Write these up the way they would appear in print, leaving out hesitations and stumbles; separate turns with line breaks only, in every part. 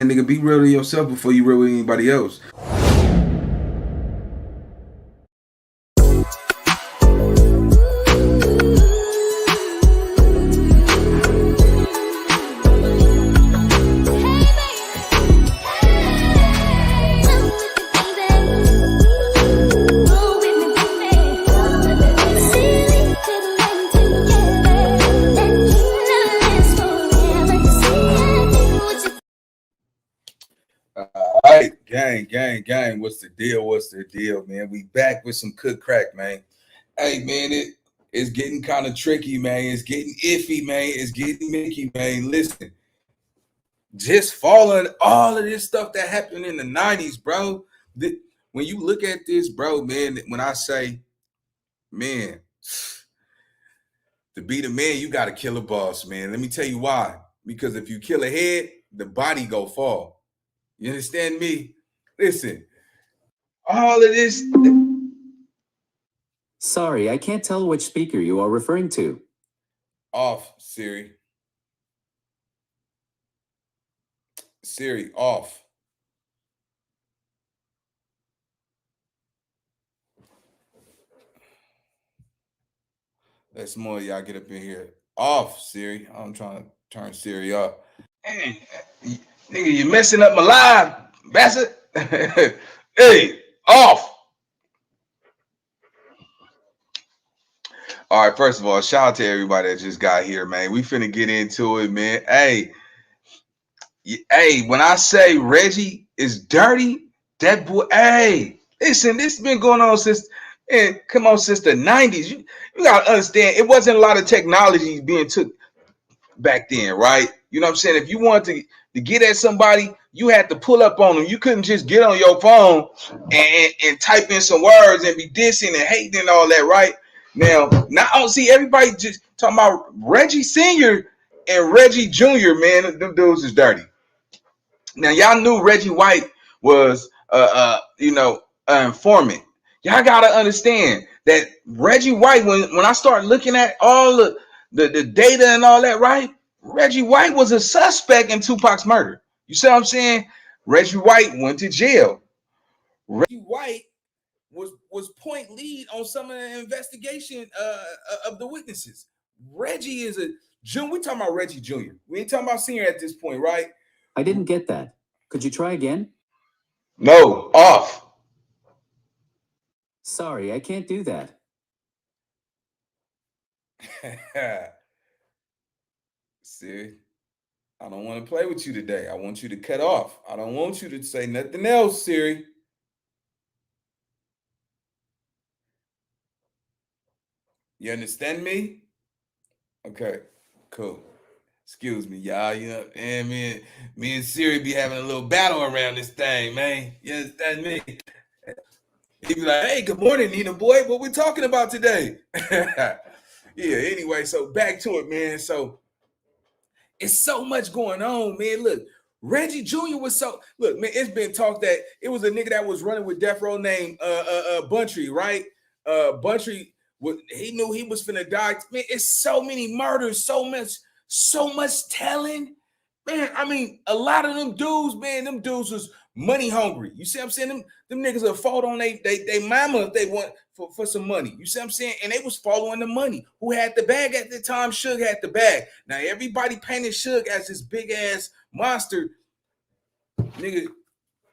And nigga, be real to yourself before you real with anybody else. Gang. What's the deal? What's the deal, man? We back with some cook crack, man. Hey, man, it's getting kind of tricky, man. It's getting iffy, man. It's getting Mickey, man. Listen, just following all of this stuff that happened in the 90s, bro. When you look at this, bro, man, when I say, man, to be the man, you got to kill a boss, man. Let me tell you why. Because if you kill a head, the body go fall. You understand me? Listen, all of this.
Sorry, I can't tell which speaker you are referring to.
Off, Siri. Siri, off. Let's more y'all get up in here. Off, Siri. I'm trying to turn Siri up. Hey, nigga, you messing up my live, bastard. Hey, off. All right, first of all, shout out to everybody that just got here, man. We finna get into it, man. Hey, when I say Reggie is dirty, that boy, hey, listen, this has been going on since the 90s. You gotta understand, it wasn't a lot of technology being took back then, right? You know what I'm saying? If you wanted to get at somebody, you had to pull up on them. You couldn't just get on your phone and type in some words and be dissing and hating and all that, right? Now I don't see everybody just talking about Reggie Sr. and Reggie Jr., man. Them dudes is dirty. Now, y'all knew Reggie White was an informant. Y'all gotta understand that Reggie White, when I start looking at all the data and all that, right? Reggie White was a suspect in Tupac's murder. You see what I'm saying? Reggie White went to jail. Reggie White was point lead on some of the investigation of the witnesses. Reggie is a Junior. We talking about Reggie Jr. We ain't talking about Senior at this point, right?
I didn't get that. Could you try again?
No, off.
Sorry, I can't do that.
See, I don't want to play with you today. I want you to cut off. I don't want you to say nothing else, Siri. You understand me? Okay, cool. Excuse me, y'all. You know, and me and Siri be having a little battle around this thing, man. You understand me? He be like, "Hey, good morning, NINABOY. What we talking about today?" Yeah. Anyway, so back to it, man. So it's so much going on, man. Look, Reggie Jr. was look, man. It's been talked that it was a nigga that was running with Death Row named Buntry, right? Buntry. He knew he was finna die. Man, it's so many murders, so much telling. Man, I mean, a lot of them dudes, man, them dudes was money hungry. You see what I'm saying? Them niggas will fought on they mama if they want for some money. You see what I'm saying? And they was following the money. Who had the bag at the time? Suge had the bag. Now everybody painted Suge as this big ass monster. Nigga,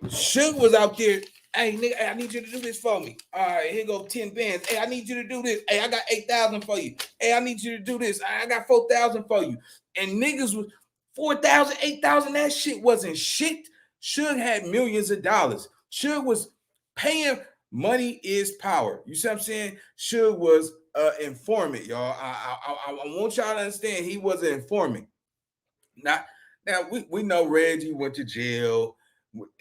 Suge was out there. Hey, nigga, hey, I need you to do this for me. All right, here go 10 bands. Hey, I need you to do this. Hey, I got 8,000 for you. Hey, I need you to do this. I got 4,000 for you. And niggas was 4,000, 8,000. That shit wasn't shit. Suge had millions of dollars. Suge was paying. Money is power. You see what I'm saying? Suge was an informant, y'all. I want y'all to understand he was an informant. Now we know Reggie went to jail.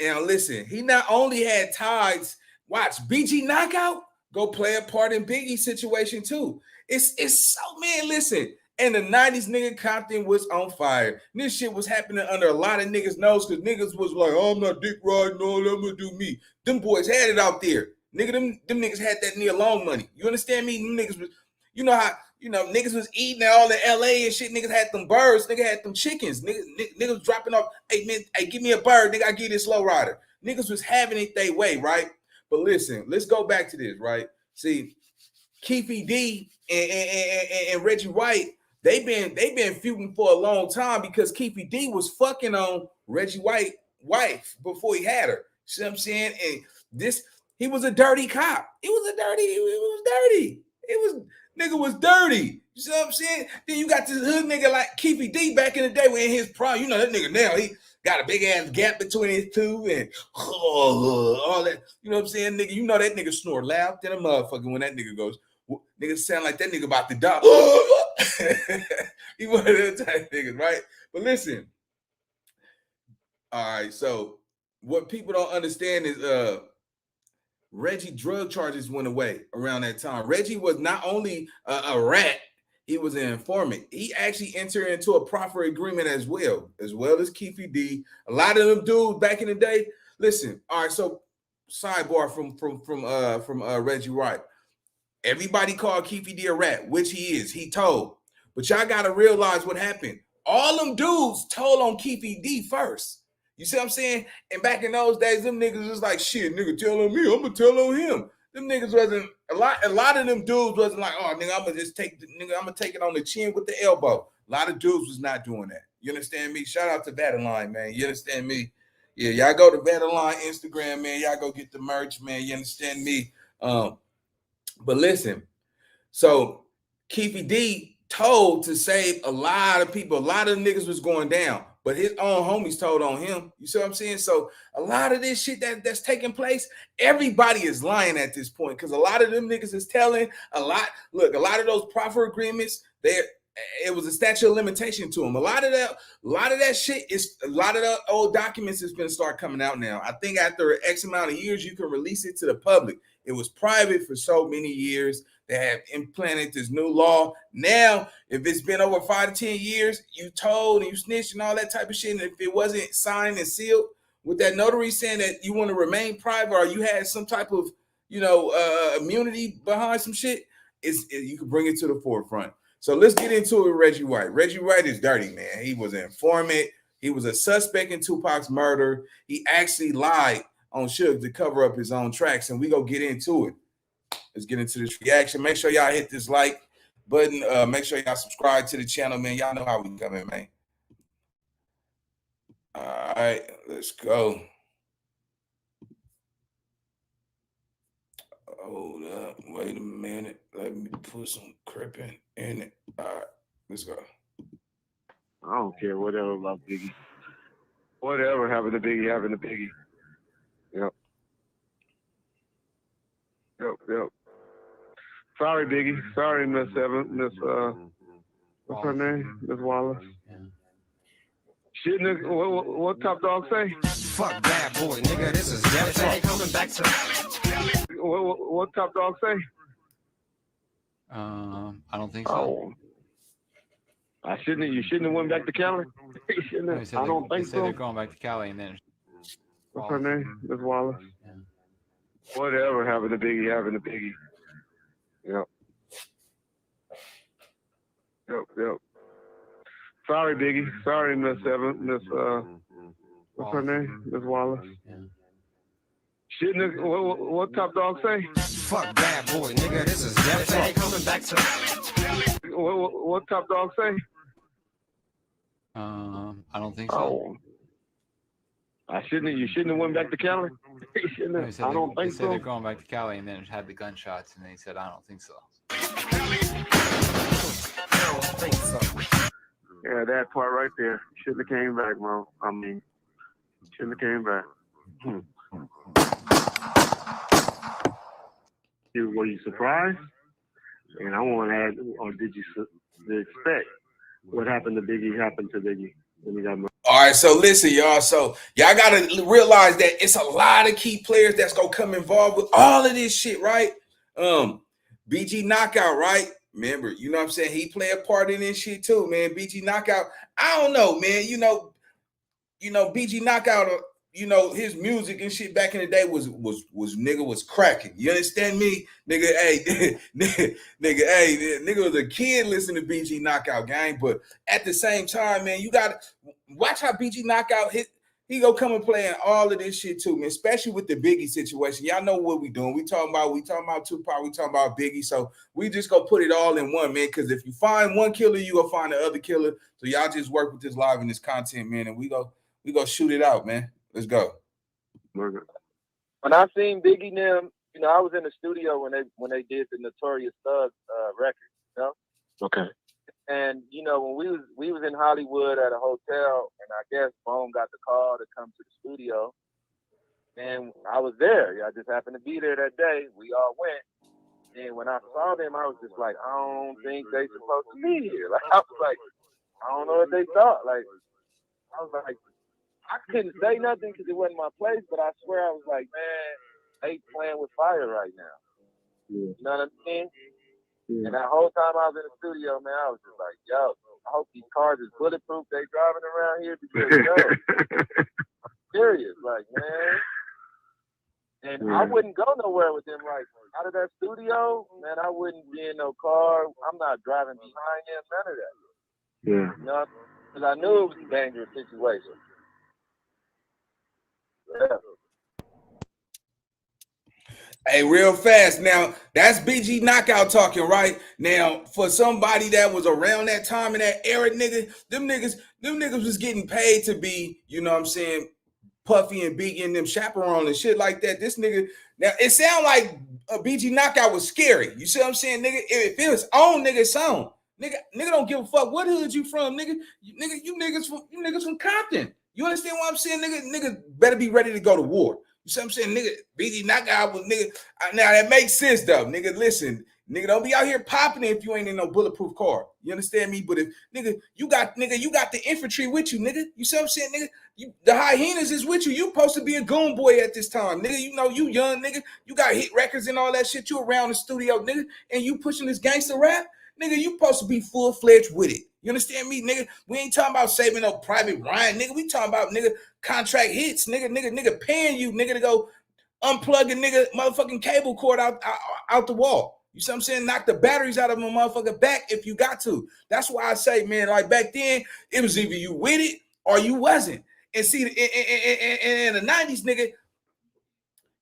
Now listen, he not only had ties. Watch BG Knockout go play a part in Biggie's situation too. It's so, man. Listen, in the 90s, nigga, Compton was on fire. And this shit was happening under a lot of niggas' nose because niggas was like, oh, I'm not dick riding, no, I'm gonna do me. Them boys had it out there. Nigga, them niggas had that Neil Long money. You understand me? Them niggas was, you know how You know, niggas was eating all in LA and shit. Niggas had them birds. Niggas had them chickens. Niggas was dropping off. Hey, man, hey, give me a bird. Nigga, I give you this slow rider. Niggas was having it their way, right? But listen, let's go back to this, right? See, Keefy D and Reggie Wright, they've been feuding for a long time because Keefy D was fucking on Reggie White's wife before he had her. See what I'm saying? And this, he was a dirty cop. It was dirty. Nigga was dirty. You see what I'm saying? Then you got this hood nigga like Keefy D back in the day when in his prime. You know that nigga now, he got a big ass gap between his two and all that. You know what I'm saying, nigga? You know that nigga snore loud than a motherfucker when that nigga goes. Nigga sound like that nigga about to die. He one of them type niggas, right? But listen. All right, so what people don't understand is Reggie drug charges went away around that time. Reggie was not only a rat, he was an informant. He actually entered into a proffer agreement as well as Keefy D. A lot of them dudes back in the day. Listen, all right, so sidebar from Reggie Wright. Everybody called Keefy D a rat, which he is. He told. But y'all got to realize what happened. All them dudes told on Keefy D first. You see what I'm saying? And back in those days, them niggas was like, shit, nigga, tell on me. I'm going to tell on him. Them niggas wasn't, a lot of them dudes wasn't like, oh, nigga, I'm going to take it on the chin with the elbow. A lot of dudes was not doing that. You understand me? Shout out to Vataline, man. You understand me? Yeah, y'all go to Vataline Instagram, man. Y'all go get the merch, man. You understand me? But listen, so Keefy D told to save a lot of people. A lot of niggas was going down, but his own homies told on him. You see what I'm saying? So a lot of this shit that's taking place, everybody is lying at this point because a lot of them niggas is telling a lot. Look, a lot of those proffer agreements, it was a statute of limitation to them. A lot of that shit is, a lot of the old documents is going to start coming out now. I think after X amount of years, you can release it to the public. It was private for so many years. They have implanted this new law. Now, if it's been over 5 to 10 years, you told and you snitched and all that type of shit, and if it wasn't signed and sealed with that notary saying that you want to remain private or you had some type of, immunity behind some shit, you can bring it to the forefront. So let's get into it with Reggie Wright. Reggie Wright is dirty, man. He was an informant. He was a suspect in Tupac's murder. He actually lied on Suge to cover up his own tracks, and we go get into it. Let's get into this reaction. Make sure y'all hit this like button. Make sure y'all subscribe to the channel, man. Y'all know how we coming, man. All right, let's go. Hold up. Wait a minute. Let me put some crippin' in it. All right, let's go.
I don't care whatever about Biggie. Whatever happened to Biggie, happened to Biggie. Yep. Sorry, Biggie. Sorry, Miss what's her name? Miss Wallace. Yeah. Shit, nigga, what Top Dog say?
Fuck bad boy, nigga, this is death. Coming back to
what Top Dog say?
I don't think so.
Oh. You shouldn't have went back to Cali. I don't think so.
They're going back to Cali and then.
What's her name? Miss Wallace.
Yeah.
Whatever happened to Biggie, happened to Biggie. Yep. Sorry, Biggie. Sorry, Miss what's her name? Miss Wallace.
Yeah.
Shit, nigga, what Top Dog say?
Fuck bad boy, nigga, this is death. Coming back to
what Top Dog say?
I don't think so.
Oh. You shouldn't have went back to Cali. I don't think so.
They're going back to Cali and then had the gunshots, and they said, I don't think so.
Yeah, that part right there. Shouldn't have came back, bro. I mean, shouldn't have came back. Were you surprised? And I want to add, or did you expect what happened to Biggie happened to Biggie when he got murdered?
All right, so listen, y'all. So y'all got to realize that it's a lot of key players that's going to come involved with all of this shit, right? BG Knockout, right? Remember, you know what I'm saying? He played a part in this shit too, man. BG Knockout. I don't know, man. You know, BG Knockout, you know, his music and shit back in the day was nigga was cracking. You understand me? Nigga, hey, nigga was a kid listening to BG Knockout, gang. But at the same time, man, you gotta watch how BG Knockout hit. He go come and play in all of this shit too, man, especially with the Biggie situation. Y'all know what we doing. We talking about Tupac, we talking about Biggie. So we just gonna put it all in one, man, because if you find one killer, you gonna find the other killer. So y'all just work with this live and this content, man, and we go shoot it out, man. Let's go.
When I seen Biggie and them, you know, I was in the studio when they did the Notorious Thug record, you know?
Okay.
And you know, when we was in Hollywood at a hotel, and I guess Bone got the call to come to the studio, and I was there. I just happened to be there that day. We all went, and when I saw them, I was just like, I don't think they supposed to be here. Like, I was like, I don't know what they thought. Like, I was like, I couldn't say nothing because it wasn't my place, but I swear I was like, man, they playing with fire right now.
Yeah.
You know what I mean?
Yeah.
And that whole time I was in the studio, man, I was just like, yo, I hope these cars is bulletproof they driving around here because, yo, I'm serious, like, man. And I wouldn't go nowhere with them. Like, out of that studio, man, I wouldn't be in no car. I'm not driving behind them, none of that.
Yeah.
You know, because I knew it was a dangerous situation. Yeah.
Hey, real fast. Now, that's BG Knockout talking, right? Now, for somebody that was around that time in that era, nigga, them niggas was getting paid to be, you know what I'm saying, Puffy and Biggie and them chaperone and shit like that. This nigga, now, it sound like a BG Knockout was scary. You see what I'm saying, nigga? If it was on, nigga, it's on. Nigga don't give a fuck what hood you from, nigga. You niggas from Compton. You understand what I'm saying, nigga? Nigga better be ready to go to war. You see what I'm saying, nigga? BG Knockout was nigga. Now that makes sense though, nigga. Listen, nigga, don't be out here popping it if you ain't in no bulletproof car. You understand me? But if nigga, you got the infantry with you, nigga. You see what I'm saying, nigga? The hyenas is with you. You supposed to be a goon boy at this time, nigga. You know you young, nigga. You got hit records and all that shit. You around the studio, nigga, and you pushing this gangster rap. Nigga, you supposed to be full-fledged with it. You understand me, nigga? We ain't talking about saving no Private Ryan, nigga. We talking about, nigga, contract hits, nigga paying you, nigga, to go unplug a nigga motherfucking cable cord out the wall. You see what I'm saying? Knock the batteries out of my motherfucking back if you got to. That's why I say, man, like back then, it was either you with it or you wasn't. And see, in the 90s, nigga,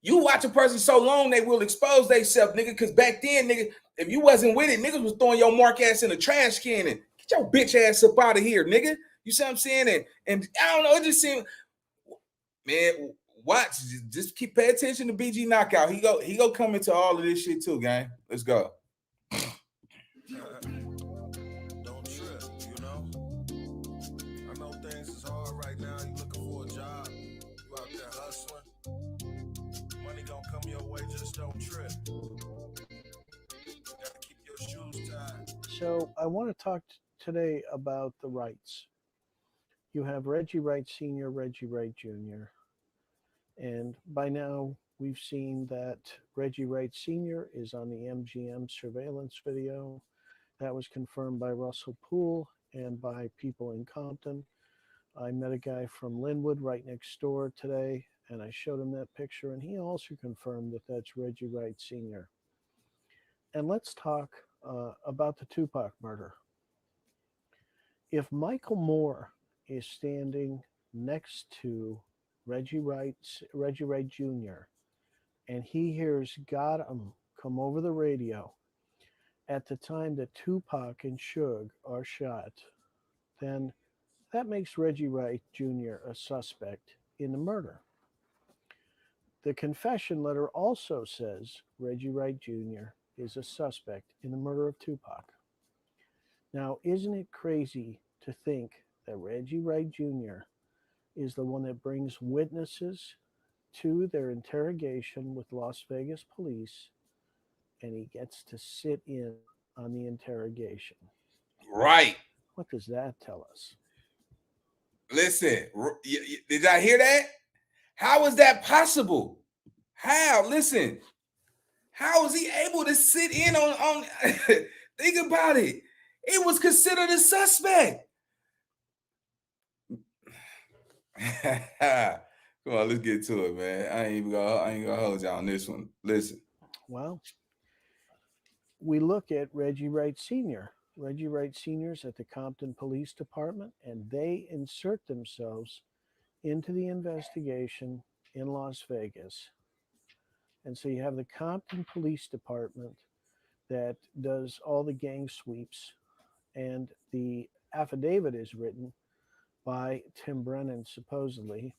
you watch a person so long, they will expose themselves, nigga, because back then, nigga, if you wasn't with it, niggas was throwing your mark ass in the trash can and get your bitch ass up out of here, nigga. You see what I'm saying? And I don't know, it just seemed, man, watch, just keep pay attention to BG Knockout. He go come into all of this shit too, gang. Let's go.
Don't trip, you know. I know things is hard right now. You looking for a job. You out there hustling. Money gonna come your way, just don't trip. You gotta keep your shoes tied.
So I want to talk today about the Wrights. You have Reggie Wright Sr., Reggie Wright Jr., and by now we've seen that Reggie Wright Sr. is on the MGM surveillance video. That was confirmed by Russell Poole and by people in Compton. I met a guy from Linwood right next door today, and I showed him that picture, and he also confirmed that that's Reggie Wright Sr. And let's talk about the Tupac murder. If Michael Moore is standing next to Reggie Wright Jr., and he hears "Got 'em" come over the radio at the time that Tupac and Suge are shot, then that makes Reggie Wright Jr. a suspect in the murder. The confession letter also says Reggie Wright Jr. is a suspect in the murder of Tupac. Now, isn't it crazy to think that Reggie Wright Jr. is the one that brings witnesses to their interrogation with Las Vegas police, and he gets to sit in on the interrogation?
Right.
What does that tell us?
Listen, did I hear that? How is that possible? How? Listen, how is he able to sit in on think about it. It was considered a suspect. Come on, let's get to it, man. I ain't gonna hold y'all on this one. Listen.
Well, we look at Reggie Wright Sr. Reggie Wright Sr.'s at the Compton Police Department, and they insert themselves into the investigation in Las Vegas. And so you have the Compton Police Department that does all the gang sweeps, and the affidavit is written by Tim Brennan, supposedly,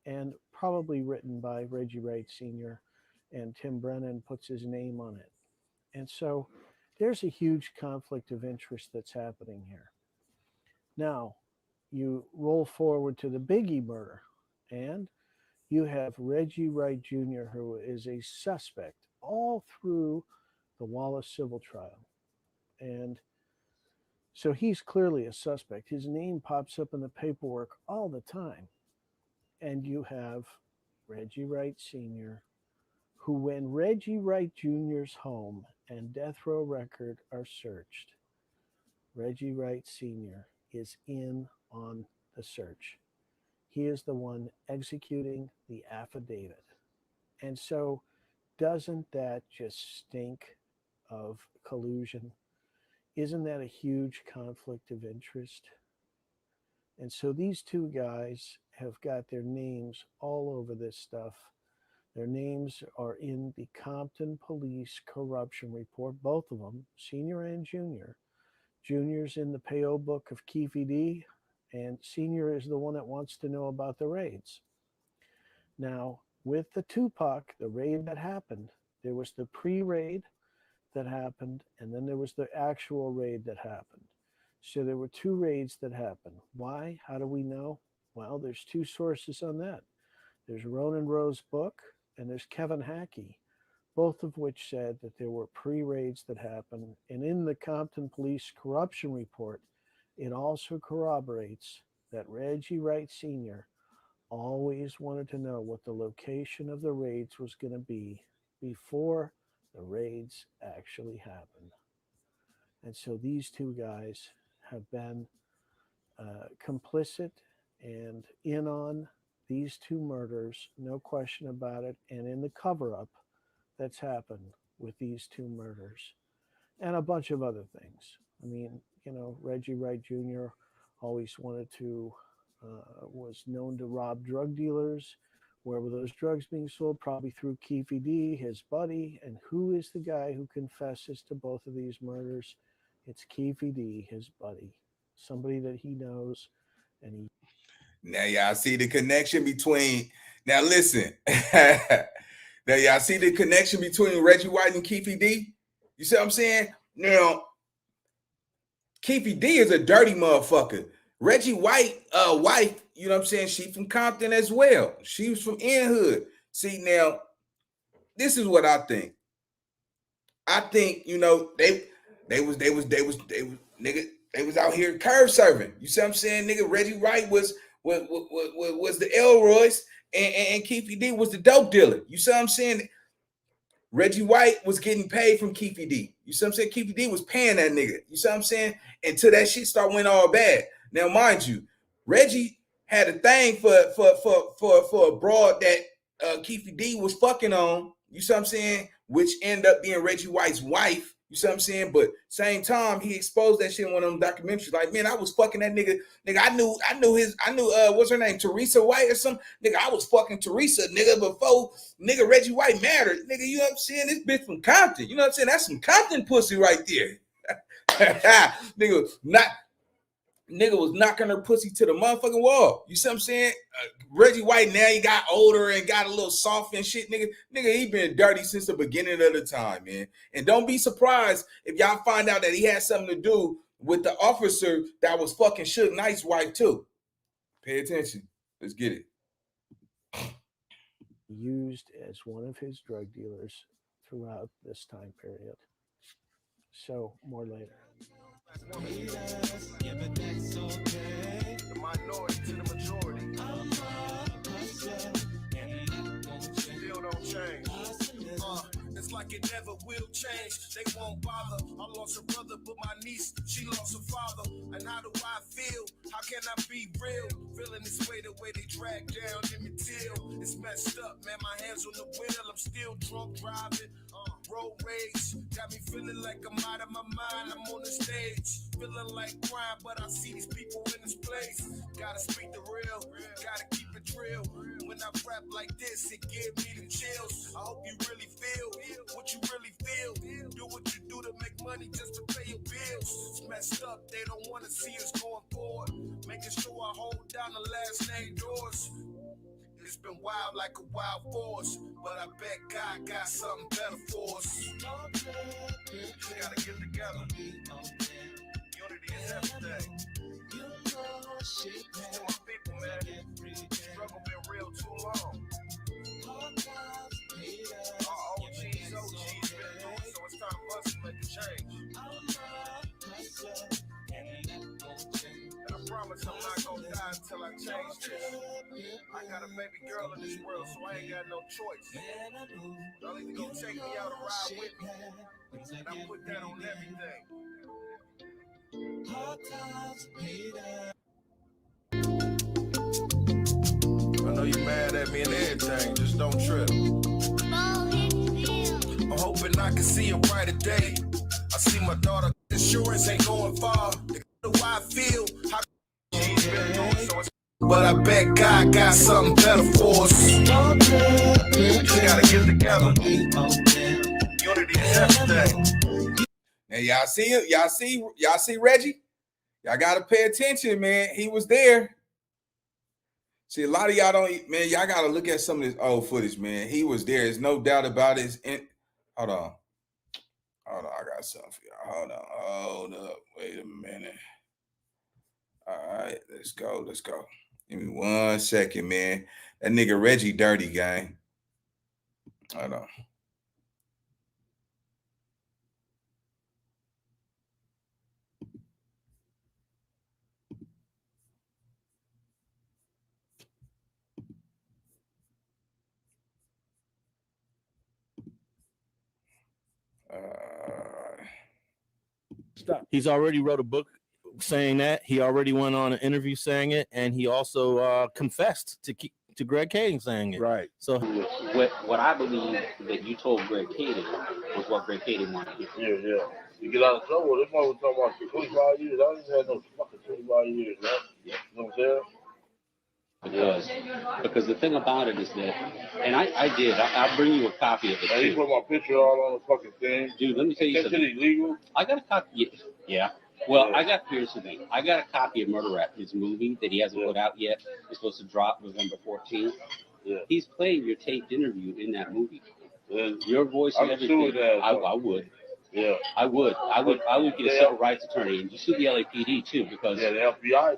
and probably written by Reggie Wright Sr., and Tim Brennan puts his name on it. And so there's a huge conflict of interest that's happening here. Now, you roll forward to the Biggie murder, and you have Reggie Wright Jr., who is a suspect all through the Wallace civil trial. And so he's clearly a suspect. His name pops up in the paperwork all the time. And you have Reggie Wright Sr., who, when Reggie Wright Jr.'s home and death row record are searched, Reggie Wright Sr. is in on the search. He is the one executing the affidavit. And so doesn't that just stink of collusion? Isn't that a huge conflict of interest? And so these two guys have got their names all over this stuff. Their names are in the Compton Police Corruption Report, both of them, Senior and Junior. Junior's in the PO book of Keefe D, and Senior is the one that wants to know about the raids. Now, with the Tupac, the raid that happened, there was the pre-raid that happened, and then there was the actual raid that happened. So there were two raids that happened. Why? How do we know? Well, there's two sources on that. There's Ronan Rowe's book, and there's Kevin Hackey, both of which said that there were pre-raids that happened. And in the Compton Police Corruption Report, it also corroborates that Reggie Wright Sr. always wanted to know what the location of the raids was going to be before the raids actually happened. And so these two guys have been complicit and in on these two murders, no question about it, and in the cover-up that's happened with these two murders and a bunch of other things. I mean, you know, Reggie Wright Jr. always wanted to, was known to rob drug dealers. Where were those drugs being sold? Probably through Keefe D, his buddy. And who is the guy who confesses to both of these murders? It's Keefe D, his buddy, somebody that he knows. And he.
Now y'all see the connection between. Now listen. Now y'all see the connection between Reggie White and Keefe D. You see what I'm saying? Now, Keefe D is a dirty motherfucker. Reggie White, wife, you know what I'm saying? She from Compton as well. She was from N Hood. See, now, this is what I think. I think, you know, they was out here curve serving. You see what I'm saying? Nigga, Reggie Wright was the Elroys, and Keefe D was the dope dealer. You see what I'm saying? Reggie White was getting paid from Keefe D. You see what I'm saying? Keefe D was paying that nigga. You see what I'm saying? Until that shit started went all bad. Now, mind you, Reggie had a thing for a broad that Keefe D was fucking on. You see what I'm saying? Which ended up being Reggie White's wife. You see what I'm saying? But same time, he exposed that shit in one of them documentaries. Like, man, I was fucking that nigga. Nigga, I knew what's her name? Teresa White or something. Nigga, I was fucking Teresa, nigga, before nigga Reggie White mattered. Nigga, you know what I'm saying? This bitch from Compton. You know what I'm saying? That's some Compton pussy right there. Nigga was knocking her pussy to the motherfucking wall. You see what I'm saying? Reggie White, now he got older and got a little soft and shit. Nigga, he been dirty since the beginning of the time, man. And don't be surprised if y'all find out that he had something to do with the officer that was fucking Suge Knight's wife too. Pay attention. Let's get it.
Used as one of his drug dealers throughout this time period. So, more later.
The minority to the majority. Still don't change. It's like it never will change. They won't bother. I lost a brother, but my niece, she lost a father. And how do I feel? How can I be real? Feeling this way, the way they drag down in me till it's messed up, man. My hands on the wheel, I'm still drunk driving. Road rage got me feeling like I'm out of my mind. I'm on the stage, feeling like crime, but I see these people in this place. Gotta speak the real, gotta keep it real. When I rap like this, it give me the chills. I hope you really feel what you really feel. Do what you do to make money just to pay your bills. It's messed up, they don't wanna see us going forward. Making sure I hold down the last name doors. It's been wild like a wild force, but I bet God got something better for us. We gotta get together. Unity is everything. Still my people, man. Struggle been real too long. Our OGs been doing, so it's time for us to make a change. And I promise I'm not gonna die until I change this. I got a baby girl in this world, so I ain't got no choice. Y'all either gonna take me out and ride with me, and I put that on everything. I know you mad at me and everything, just don't trip. I'm hoping I can see a brighter day. I see my daughter, insurance ain't going far. They know how I feel, how she's been doing, so it's but I bet God got something better for us. We gotta get together. Unity is everything.
Now y'all see it? Y'all see Reggie? Y'all gotta pay attention, man. He was there. See, a lot of y'all don't, man. Y'all gotta look at some of this old footage, man. He was there. There's no doubt about it. Hold on. I got something for y'all. Hold up. Wait a minute. All right, let's go. Give me 1 second, man. That nigga Reggie dirty, gang. Hold on.
Stop. He's already wrote a book saying that. He already went on an interview saying it, and he also confessed to Greg Kading saying it. Right. So
what I believe that you told Greg Kading was what Greg Kading wanted to hear.
Yeah. You get out of trouble. This one was talking about 25 years. I didn't have no fucking 25 years, man. You know what I'm saying?
Because the thing about it is that, and I'll bring you a copy of it.
Now, you put my picture all on the fucking thing.
Dude, let me tell you something.
That shit illegal?
I got a copy. Yeah. Well, here's the thing. I got a copy of Murder Rap, his movie that he hasn't put out yet. It's supposed to drop November 14th. Yeah. He's playing your taped interview in that movie. Your voice and everything. I would. Yeah. I would get a civil rights attorney, and you sue the LAPD too, because
the FBI.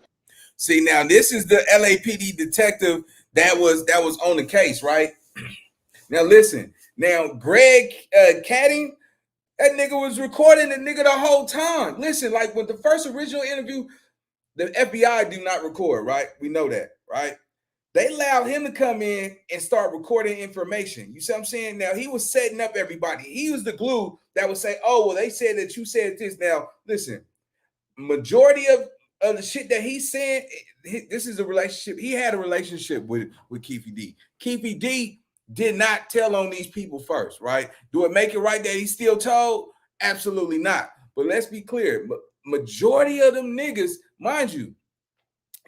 See, now this is the LAPD detective that was on the case, right? Now listen. Now Greg Kading, that nigga was recording the nigga the whole time. Listen, like with the first original interview, the FBI do not record, right? We know that, right? They allowed him to come in and start recording information. You see what I'm saying? Now he was setting up everybody. He was the glue that would say, "Oh, well, they said that you said this." Now listen, majority of the shit that he's saying, this is a relationship. He had a relationship with Keefy D. Keefy D did not tell on these people first, right? Do it make it right that he still told? Absolutely not. But let's be clear. Majority of them niggas, mind you,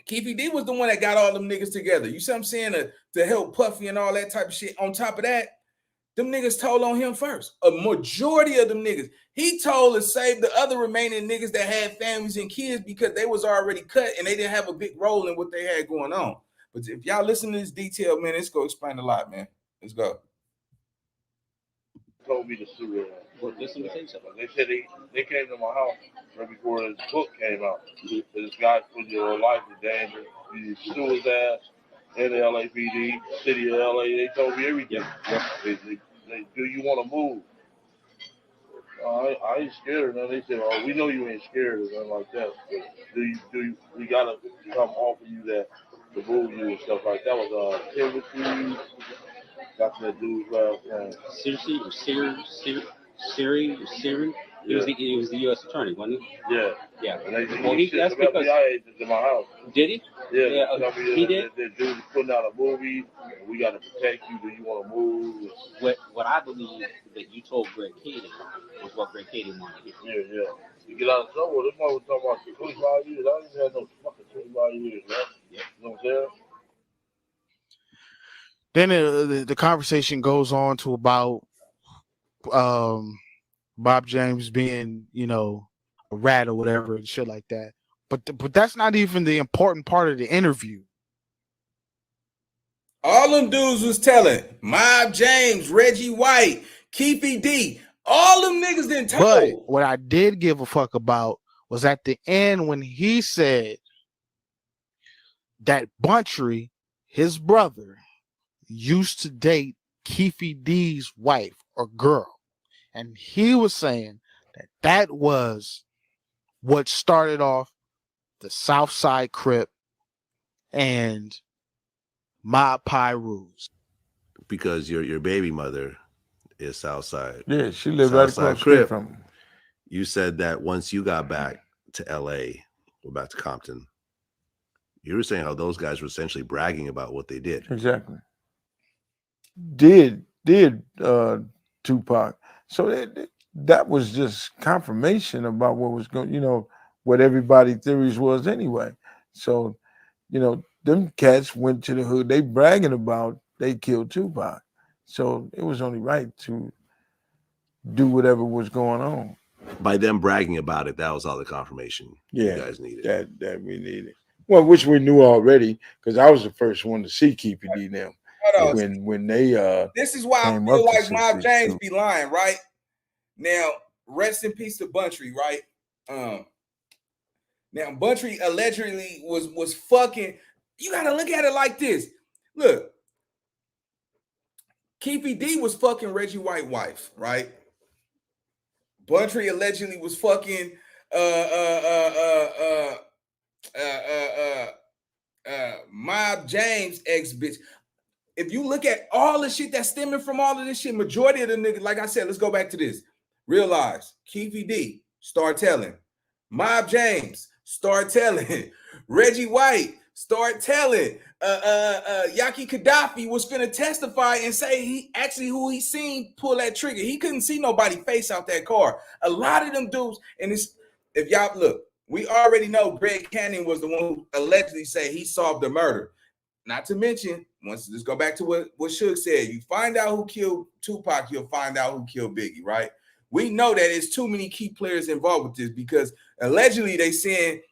Keefy D was the one that got all them niggas together. You see what I'm saying? To help Puffy and all that type of shit. On top of that, them niggas told on him first. A majority of them niggas. He told to save the other remaining niggas that had families and kids because they was already cut and they didn't have a big role in what they had going on. But if y'all listen to this detail, man, it's going to explain a lot, man. Let's go.
Told me to sue them. Well, listen to something. They said they came to my house right before his book came out. This guy put your life in danger. You sue his ass. And the LAPD, city of LA, they told me everything. They do you want to move? I ain't scared. And they said, "Oh, we know you ain't scared," or nothing like that. But we gotta come offer you that to move you and stuff like that. Was Timothy. That's that dude's last name.
Seriously, or Siri. He was the U.S. attorney, wasn't he?
Yeah.
Yeah.
And they
Well, that's
some
because
FBI agents in my house.
did he?
Yeah.
He did.
That dude's putting out a movie. And we got to protect you. Do you want to move?
What I believe that you told Greg Kading was what Greg Kading wanted to hear.
Yeah. You get out of trouble. This one was talking about 25 years. I didn't have no fucking 25 years, man. Yeah. You know what I'm saying?
Then the conversation goes on to about Bob James being, a rat or whatever and shit like that. But that's not even the important part of the interview.
All them dudes was telling Mob James, Reggie White, Keefy D. All them niggas didn't tell.
But what I did give a fuck about was at the end when he said that Buntry, his brother, used to date Keefy D's wife or girl. And he was saying that was what started off the Southside Crip and Mob Pie Rules.
Because your baby mother is Southside.
Yeah, she lived right across the street from him.
You said that once you got back to LA or back to Compton, you were saying how those guys were essentially bragging about what they did.
Exactly. Did Tupac. So that was just confirmation about what was going, what everybody's theories was anyway. So, them cats went to the hood. They bragging about they killed Tupac. So it was only right to do whatever was going on.
By them bragging about it, that was all the confirmation you guys needed.
That we needed. Well, which we knew already, because I was the first one to see Keefy D them when they
this is why I feel like Mob James be lying, right? Now, rest in peace to Buntry, right? Now Buntry allegedly was fucking. You gotta look at it like this. Look, Keefy D was fucking Reggie White wife, right? Buntry allegedly was fucking Mob James ex bitch. If you look at all the shit that's stemming from all of this shit, majority of the niggas, like I said, let's go back to this. Realize Keefy D, start telling. Mob James, start telling. Reggie White, start telling. Yaki Gaddafi was finna testify and say he actually who he seen pull that trigger. He couldn't see nobody face out that car. A lot of them dudes, and it's if y'all look, we already know Greg Cannon was the one who allegedly said he solved the murder. Not to mention, let's go back to what Suge said. You find out who killed Tupac, you'll find out who killed Biggie, right? We know that it's too many key players involved with this because allegedly they saying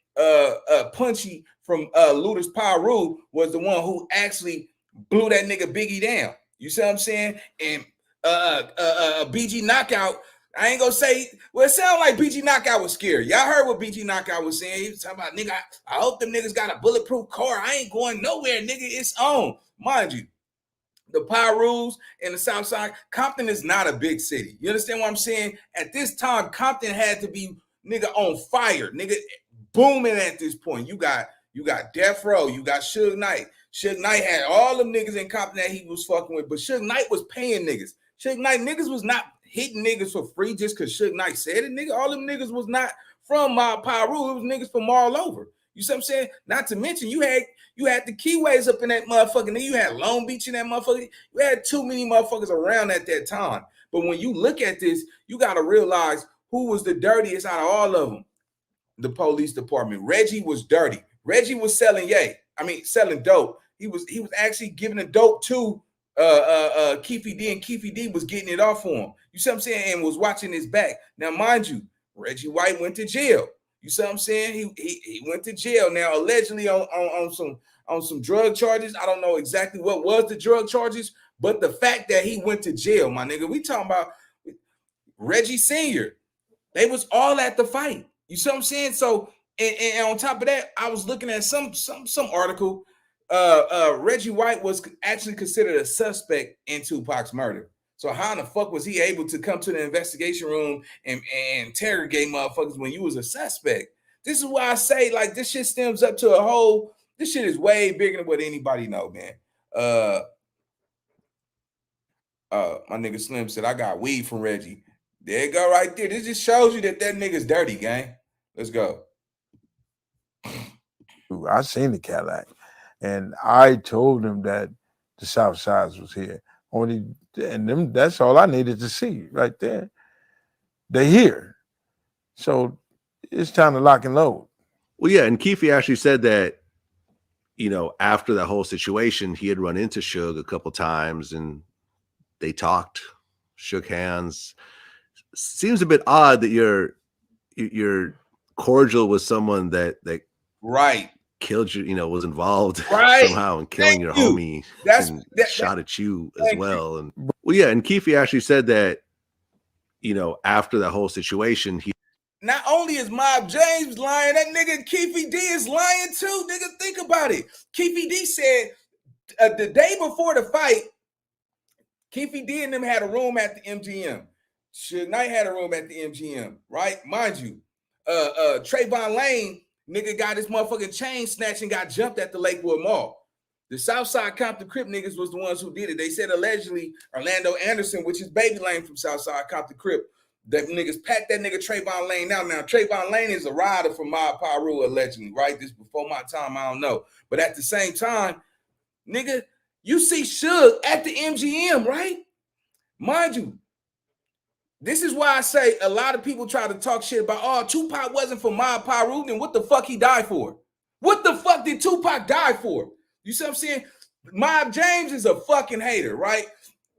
Punchy from Ludacris Pyru was the one who actually blew that nigga Biggie down. You see what I'm saying? And BG Knockout, I ain't gonna say, well, it sounded like BG Knockout was scared. Y'all heard what BG Knockout was saying. He was talking about, nigga, I hope them niggas got a bulletproof car. I ain't going nowhere, nigga. It's on. Mind you, the Pyrus and the South Side, Compton is not a big city. You understand what I'm saying? At this time, Compton had to be, nigga, on fire. Nigga, booming at this point. You got Death Row. You got Suge Knight. Suge Knight had all them niggas in Compton that he was fucking with, but Suge Knight was paying niggas. Suge Knight niggas was not hitting niggas for free just because Suge Knight said it, nigga. All them niggas was not from Mob Pyru. It was niggas from all over. You see what I'm saying? Not to mention you had the Keyways up in that motherfucker. Nigga, you had Long Beach in that motherfucker. You had too many motherfuckers around at that time. But when you look at this, you got to realize who was the dirtiest out of all of them. The police department. Reggie was dirty. Reggie was selling dope. He was actually giving the dope to Keefy D, and Keefy D was getting it off for him. You see what I'm saying? And was watching his back. Now, mind you, Reggie White went to jail. You see what I'm saying? He went to jail now, allegedly on some drug charges. I don't know exactly what was the drug charges, but the fact that he went to jail, my nigga, we talking about Reggie Sr. They was all at the fight. You see what I'm saying? So, and on top of that, I was looking at some article. Reggie White was actually considered a suspect in Tupac's murder. So how in the fuck was he able to come to the investigation room and interrogate motherfuckers when you was a suspect? This is why I say, like, this shit stems up to a whole, this shit is way bigger than what anybody know, man. My nigga Slim said, I got weed from Reggie. There you go right there. This just shows you that nigga's dirty, gang. Let's go.
I seen the Cadillac, and I told him that the South Sides was here. That's all I needed to see right there. They're here. So it's time to lock and load.
Well, yeah, and Keefe actually said that, you know, after that whole situation, he had run into Suge a couple times and they talked, shook hands. Seems a bit odd that you're cordial with someone that
right
killed you, you know, was involved
right.
somehow in killing your homie and shot at you as well. And well, yeah, and Keefe actually said that, you know, after that whole situation, he
not only is Mob James lying, that nigga Keefe D is lying too. Nigga, think about it. Keefe D said the day before the fight, Keefe D and them had a room at the MGM. Suge Knight had a room at the MGM, right? Mind you, Trayvon Lane, nigga got his motherfucking chain snatched and got jumped at the Lakewood Mall. The Southside Compton Crip niggas was the ones who did it. They said allegedly Orlando Anderson, which is Baby Lane from Southside Compton Crip, that niggas packed that nigga Trayvon Lane out. Now, Trayvon Lane is a rider from Mob Piru, allegedly, right? This before my time, I don't know. But at the same time, nigga, you see Suge at the MGM, right? Mind you, this is why I say a lot of people try to talk shit about, oh, Tupac wasn't for Mob Piru, then what the fuck he died for? What the fuck did Tupac die for? You see what I'm saying? Mob James is a fucking hater, right?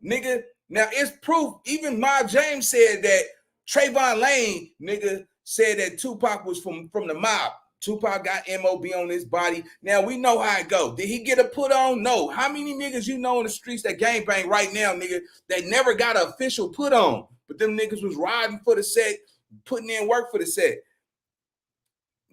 Nigga, now it's proof. Even Mob James said that Trayvon Lane, nigga, said that Tupac was from the mob. Tupac got MOB on his body. Now we know how it go. Did he get a put on? No. How many niggas you know in the streets that gangbang right now, nigga, that never got an official put on? But them niggas was riding for the set, putting in work for the set.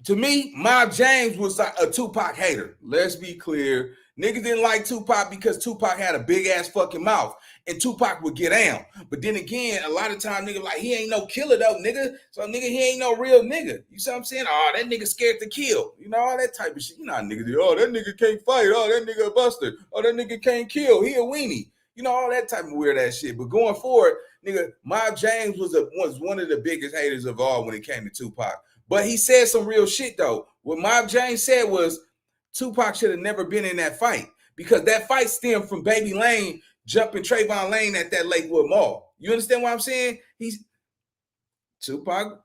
To me, Mob James was like a Tupac hater. Let's be clear. Niggas didn't like Tupac because Tupac had a big ass fucking mouth and Tupac would get down. But then again, a lot of time niggas like, he ain't no killer though, nigga. So nigga, he ain't no real nigga. You see what I'm saying? Oh, that nigga scared to kill. You know, all that type of shit. You know how niggas do. Oh, that nigga can't fight. Oh, that nigga a buster. Oh, that nigga can't kill. He a weenie. You know, all that type of weird ass shit. But going forward, nigga, Mob James was one of the biggest haters of all when it came to Tupac. But he said some real shit though. What Mob James said was Tupac should have never been in that fight because that fight stemmed from Baby Lane jumping Trayvon Lane at that Lakewood Mall. You understand what I'm saying? Tupac,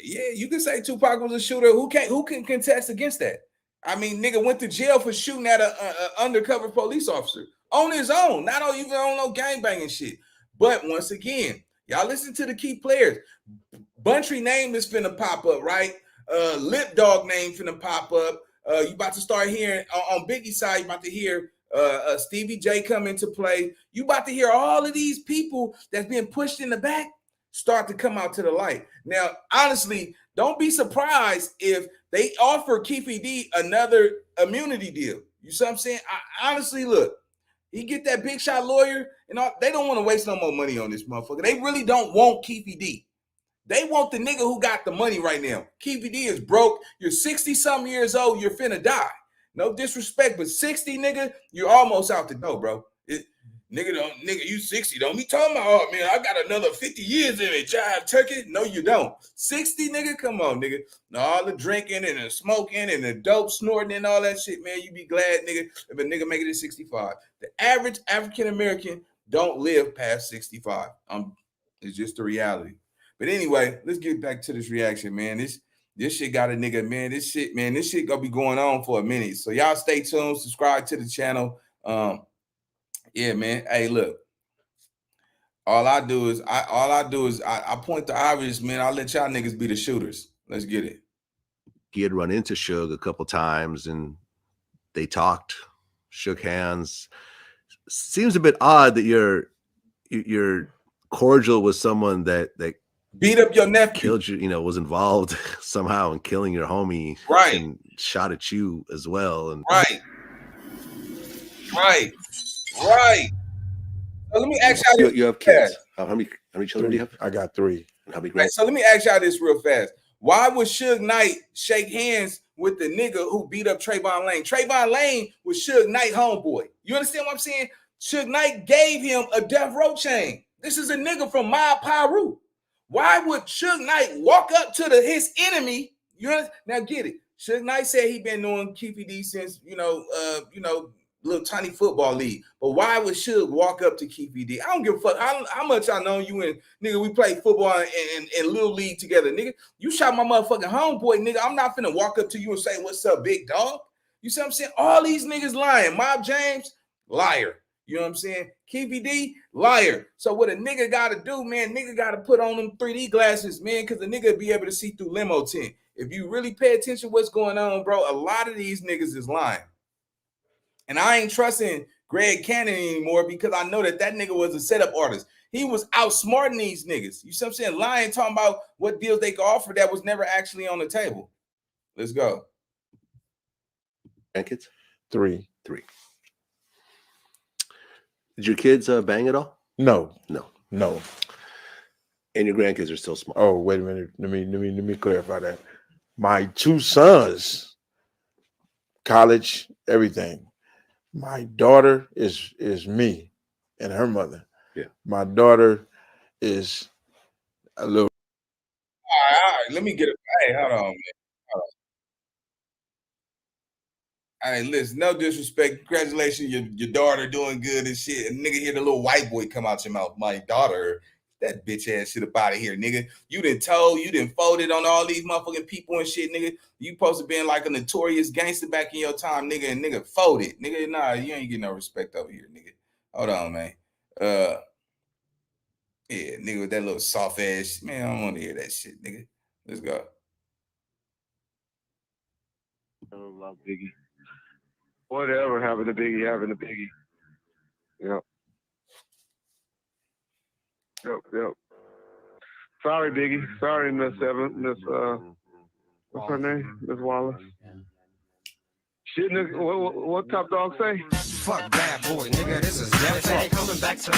yeah, you can say Tupac was a shooter. Who can contest against that? I mean, nigga went to jail for shooting at an undercover police officer on his own, not even on no gangbanging shit. But once again, y'all listen to the key players. Buntry name is finna pop up, right? Lip Dog name finna pop up. You about to start hearing on Biggie's side, you about to hear Stevie J come into play. You about to hear all of these people that's being pushed in the back start to come out to the light. Now, honestly, don't be surprised if they offer Keefe D another immunity deal. You see what I'm saying? Honestly, look, he get that big shot lawyer and all, they don't want to waste no more money on this motherfucker. They really don't want Keefe D. They want the nigga who got the money right now. Keefe D is broke. You're 60-something years old. You're finna die. No disrespect, but 60, nigga, you're almost out the door, bro. Nigga, you 60. Don't be talking about, oh, man, I got another 50 years in it. Jive turkey. No, you don't. 60, nigga, come on, nigga. Now, all the drinking and the smoking and the dope snorting and all that shit, man, you be glad, nigga, if a nigga make it at 65. The average African-American don't live past 65. It's just the reality. But anyway, let's get back to this reaction, man. This shit got a nigga, man. This shit gonna be going on for a minute. So y'all stay tuned, subscribe to the channel. Yeah, man. Hey, look. All I do is I point the obvious, man. I'll let y'all niggas be the shooters. Let's get it.
He had run into Suge a couple times and they talked, shook hands. Seems a bit odd that you're cordial with someone that
beat up your nephew,
killed you, you know, was involved somehow in killing your homie,
right?
And shot at you as well, and
right. So let me ask y'all this.
You have kids. How many children do you have?
I got 3.
And how many?
Right, so let me ask y'all this real fast. Why would Suge Knight shake hands with the nigga who beat up Trayvon Lane? Trayvon Lane was Suge Knight homeboy. You understand what I'm saying? Suge Knight gave him a death row chain. This is a nigga from my Pyru. Why would Suge Knight walk up to his enemy? You know, now get it. Suge Knight said he been knowing Keefy D since little tiny football league. But why would Suge walk up to Keefy D? I don't give a fuck how much I know you and nigga. We play football and little league together, nigga. You shot my motherfucking homeboy, nigga. I'm not finna walk up to you and say, "What's up, big dog?" You see what I'm saying? All these niggas lying. Mob James, liar. You know what I'm saying? Keefy D, liar. So what a nigga got to do, man, nigga got to put on them 3D glasses, man, because the nigga be able to see through limo tint. If you really pay attention to what's going on, bro, a lot of these niggas is lying. And I ain't trusting Greg Cannon anymore because I know that nigga was a setup artist. He was outsmarting these niggas. You see what I'm saying? Lying, talking about what deals they could offer that was never actually on the table. Let's go.
Grandkids?
3.
Did your kids bang at all?
No.
And your grandkids are still small.
Oh, wait a minute. Let me clarify that. My 2 sons, college, everything. My daughter is me and her mother.
Yeah.
My daughter is a little.
All right. Let me get it. Hey, hold on, man. Hey, listen, no disrespect. Congratulations, your daughter doing good and shit. And nigga, hear the little white boy come out your mouth. My daughter, that bitch ass shit up out of here, nigga. You done folded on all these motherfucking people and shit, nigga. You supposed to be like a notorious gangster back in your time, nigga, and nigga folded. Nigga, nah, you ain't getting no respect over here, nigga. Hold on, man. Yeah, nigga with that little soft ass, man, I don't want to hear that shit, nigga. Let's go.
Love Biggie. Whatever happened to Biggie, happened to Biggie. Yep. Sorry, Biggie. Sorry, Miss what's her name? Miss Wallace. Shit, nigga, what Top Dog say?
Fuck bad boy, nigga. This is Death coming back to.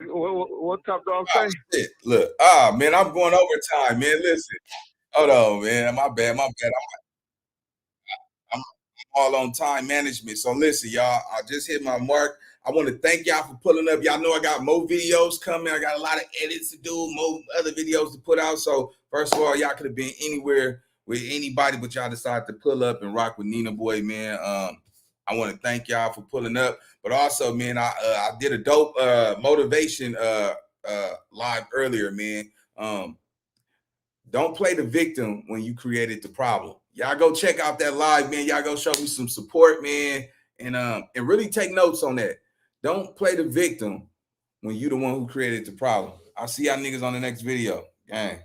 What Top Dog say?
Shit. Look, man, I'm going overtime, man. Listen, hold on, man. My bad. I'm all on time management. So listen, y'all, I just hit my mark. I want to thank y'all for pulling up. Y'all know I got more videos coming. I got a lot of edits to do, more other videos to put out. So first of all, y'all could have been anywhere with anybody, but y'all decided to pull up and rock with NINABOY, man. I want to thank y'all for pulling up. But also, man, I did a dope motivation live earlier, man. Don't play the victim when you created the problem. Y'all go check out that live, man. Y'all go show me some support, man, and really take notes on that. Don't play the victim when you the one who created the problem. I'll see y'all niggas on the next video. Gang.